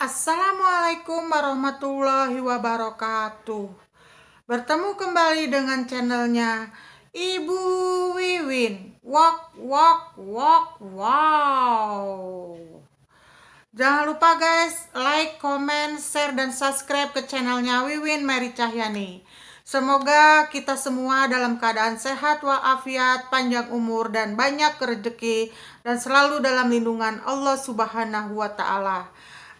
Assalamualaikum warahmatullahi wabarakatuh. Bertemu kembali dengan channelnya Ibu Wiwin. Walk, walk, walk, wow. Jangan lupa guys, like, comment, share, dan subscribe ke channelnya Wiwin Mary Cahyani. Semoga kita semua dalam keadaan sehat walafiat, panjang umur, dan banyak rezeki, dan selalu dalam lindungan Allah Subhanahu wa Ta'ala.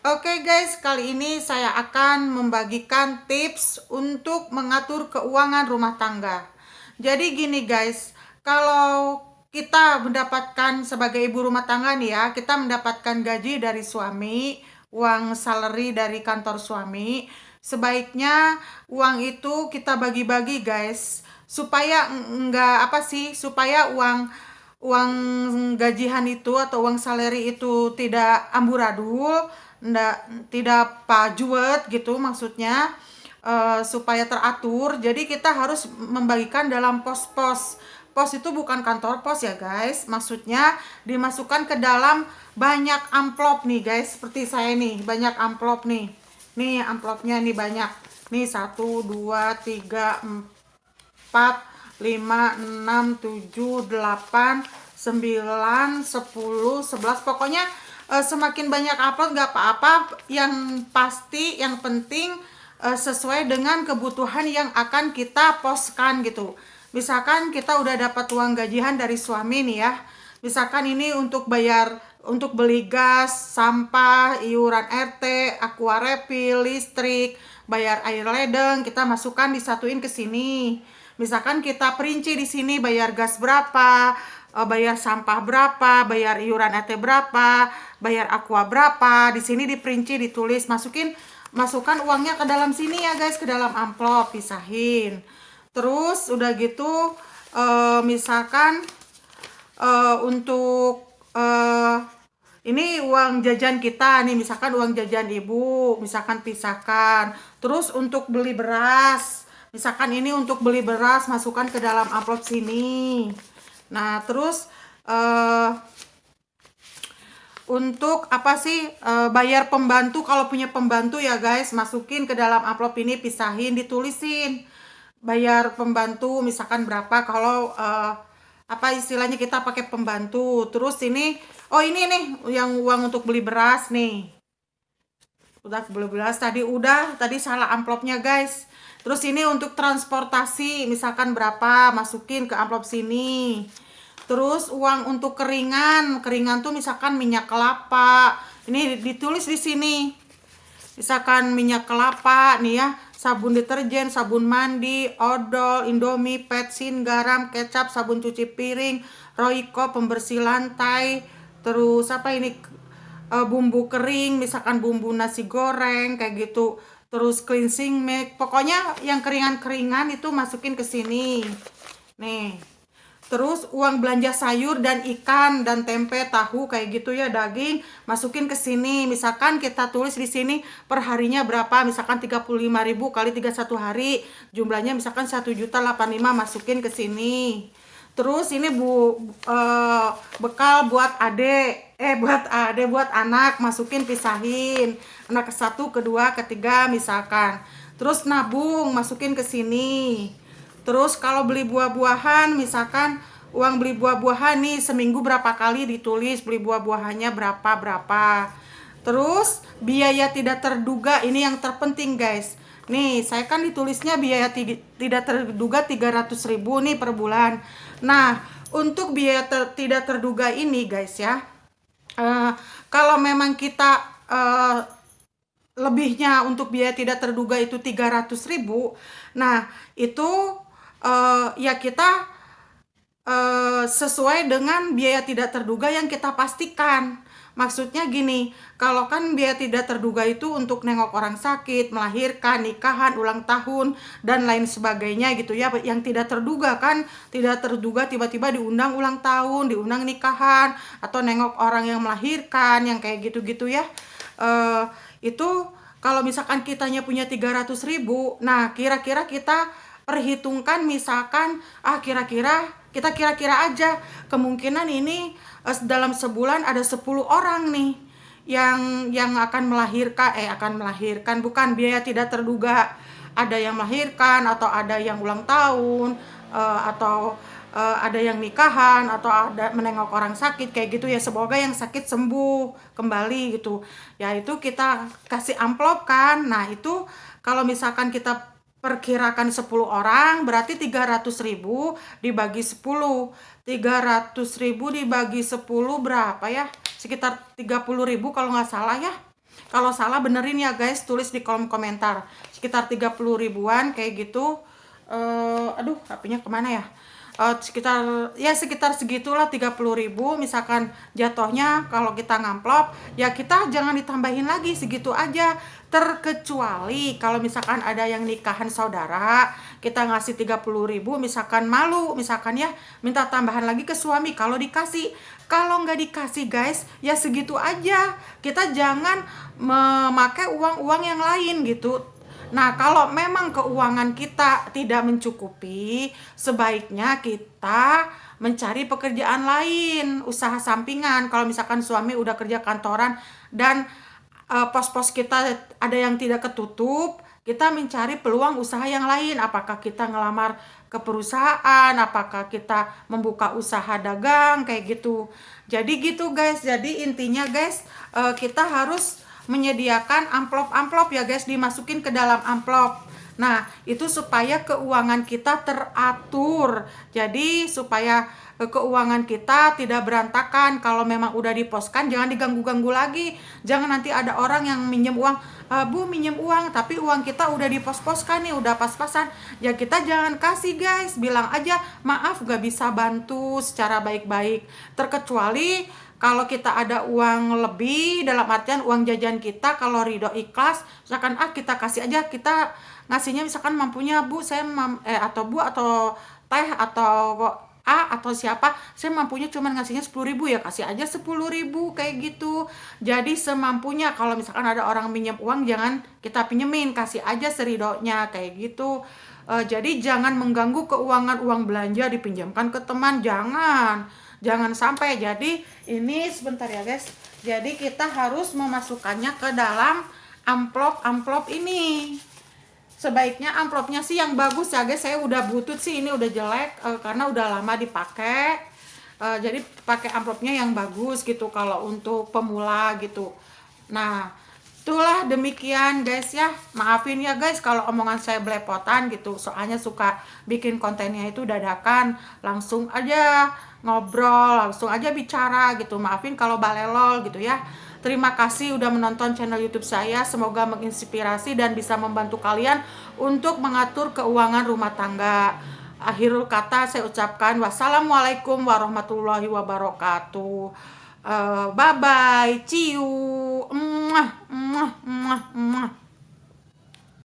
Oke guys, kali ini saya akan membagikan tips untuk mengatur keuangan rumah tangga. Jadi gini guys, kalau kita mendapatkan sebagai ibu rumah tangga nih ya, kita mendapatkan gaji dari suami, uang salary dari kantor suami, sebaiknya uang itu kita bagi-bagi guys, supaya supaya uang uang gajian itu atau uang salary itu tidak amburadul, tidak pajuet gitu maksudnya, supaya teratur. Jadi kita harus membagikan dalam pos-pos. Pos itu bukan kantor pos ya guys, maksudnya dimasukkan ke dalam banyak amplop nih guys, seperti saya nih, banyak amplop nih. Nih amplopnya nih banyak. Nih 1, 2, 3, 4, 5, 6, 7, 8, 9, 10, 11. Pokoknya semakin banyak upload gak apa-apa, yang pasti yang penting sesuai dengan kebutuhan yang akan kita postkan gitu. Misalkan kita udah dapat uang gajian dari suami nih ya, misalkan ini untuk untuk beli gas, sampah, iuran RT, aqua refill, listrik, bayar air ledeng, kita masukkan disatuin ke sini. Misalkan kita perinci di sini bayar gas berapa, bayar sampah berapa, bayar iuran RT berapa, bayar aqua berapa, di sini diperinci, ditulis, masukkan uangnya ke dalam sini ya guys, ke dalam amplop, pisahin. Terus udah gitu misalkan untuk ini uang jajan kita nih, misalkan uang jajan ibu, misalkan pisahkan. Terus untuk beli beras, misalkan ini untuk beli beras, masukkan ke dalam amplop sini. Nah terus untuk bayar pembantu, kalau punya pembantu ya guys, masukin ke dalam amplop ini, pisahin, ditulisin bayar pembantu misalkan berapa, kalau istilahnya kita pakai pembantu. Terus ini ini nih yang uang untuk beli beras nih, udah beli beras tadi salah amplopnya guys. Terus ini untuk transportasi misalkan berapa, masukin ke amplop sini. Terus uang untuk keringan tuh misalkan minyak kelapa, ini ditulis di sini. Misalkan minyak kelapa nih ya, sabun deterjen, sabun mandi, odol, indomie, petsin, garam, kecap, sabun cuci piring, Royco, pembersih lantai, terus bumbu kering, misalkan bumbu nasi goreng kayak gitu, terus cleansing milk, pokoknya yang keringan-keringan itu masukin ke sini nih. Terus uang belanja sayur dan ikan dan tempe, tahu kayak gitu ya, daging, masukin ke sini. Misalkan kita tulis di sini perharinya berapa, misalkan 35.000 kali 31 hari, jumlahnya misalkan 1.085.000, masukin ke sini. Terus ini bekal buat buat anak, masukin, pisahin. Anak ke-1, kedua, ketiga misalkan. Terus nabung, masukin ke sini. Terus kalau beli buah-buahan, misalkan uang beli buah-buahan nih seminggu berapa kali, ditulis beli buah-buahannya berapa. Terus biaya tidak terduga, ini yang terpenting guys. Nih saya kan ditulisnya biaya tidak terduga 300.000 nih per bulan. Nah untuk biaya tidak terduga ini guys ya, kalau memang kita lebihnya untuk biaya tidak terduga itu 300.000, nah itu ya kita sesuai dengan biaya tidak terduga yang kita pastikan. Maksudnya gini, kalau kan biaya tidak terduga itu untuk nengok orang sakit, melahirkan, nikahan, ulang tahun, dan lain sebagainya gitu ya. Yang tidak terduga kan, tidak terduga tiba-tiba diundang ulang tahun, diundang nikahan, atau nengok orang yang melahirkan, yang kayak gitu-gitu ya. Itu kalau misalkan kitanya punya 300.000, nah kira-kira kita perhitungkan, misalkan kita kira-kira aja kemungkinan ini dalam sebulan ada 10 orang nih yang akan melahirkan bukan biaya tidak terduga, ada yang melahirkan atau ada yang ulang tahun, atau ada yang nikahan atau ada menengok orang sakit kayak gitu ya, semoga yang sakit sembuh kembali gitu ya, itu kita kasih amplop kan. Nah itu kalau misalkan kita perkirakan 10 orang berarti 300.000 dibagi 10, 300.000 dibagi 10 berapa ya, sekitar 30.000 kalau nggak salah ya. Kalau salah benerin ya guys, tulis di kolom komentar. Sekitar 30 ribuan kayak gitu. Aduh, HP-nya kemana ya? Sekitar segitulah, 30.000 misalkan jatuhnya. Kalau kita ngamplop ya kita jangan ditambahin lagi, segitu aja. Terkecuali kalau misalkan ada yang nikahan saudara, kita ngasih 30.000 misalkan malu, misalkan ya minta tambahan lagi ke suami kalau dikasih. Kalau nggak dikasih guys ya segitu aja, kita jangan memakai uang-uang yang lain gitu. Nah, kalau memang keuangan kita tidak mencukupi, sebaiknya kita mencari pekerjaan lain, usaha sampingan. Kalau misalkan suami udah kerja kantoran dan pos-pos kita ada yang tidak ketutup, kita mencari peluang usaha yang lain. Apakah kita ngelamar ke perusahaan, apakah kita membuka usaha dagang kayak gitu. Jadi gitu guys. Jadi intinya guys, kita harus menyediakan amplop-amplop ya guys, dimasukin ke dalam amplop. Nah, itu supaya keuangan kita teratur. Jadi supaya keuangan kita tidak berantakan. Kalau memang udah diposkan jangan diganggu-ganggu lagi. Jangan nanti ada orang yang minjem uang, Bu minjem uang, tapi uang kita udah dipos-poskan nih, udah pas-pasan. Ya kita jangan kasih guys, bilang aja maaf gak bisa bantu secara baik-baik. Terkecuali kalau kita ada uang lebih, dalam artian uang jajan kita, kalau ridho ikhlas, misalkan kita kasih aja, kita ngasihnya misalkan mampunya Bu, saya atau Bu atau Teh atau atau siapa, saya mampunya cuma ngasihnya 10.000 ya, kasih aja 10.000 kayak gitu. Jadi semampunya, kalau misalkan ada orang minjem uang jangan kita pinjemin, kasih aja seridonya kayak gitu. Jadi jangan mengganggu keuangan, uang belanja dipinjamkan ke teman, jangan sampai. Jadi ini sebentar ya guys, jadi kita harus memasukkannya ke dalam amplop ini. Sebaiknya amplopnya sih yang bagus ya guys, saya udah butut sih, ini udah jelek karena udah lama dipakai. Jadi pakai amplopnya yang bagus gitu kalau untuk pemula gitu. Nah itulah demikian guys ya, maafin ya guys kalau omongan saya belepotan gitu, soalnya suka bikin kontennya itu dadakan, langsung aja ngobrol, langsung aja bicara gitu, maafin kalau balelol gitu ya. Terima kasih udah menonton channel YouTube saya, semoga menginspirasi dan bisa membantu kalian untuk mengatur keuangan rumah tangga. Akhirul kata saya ucapkan wassalamualaikum warahmatullahi wabarakatuh. Bye bye, ciu,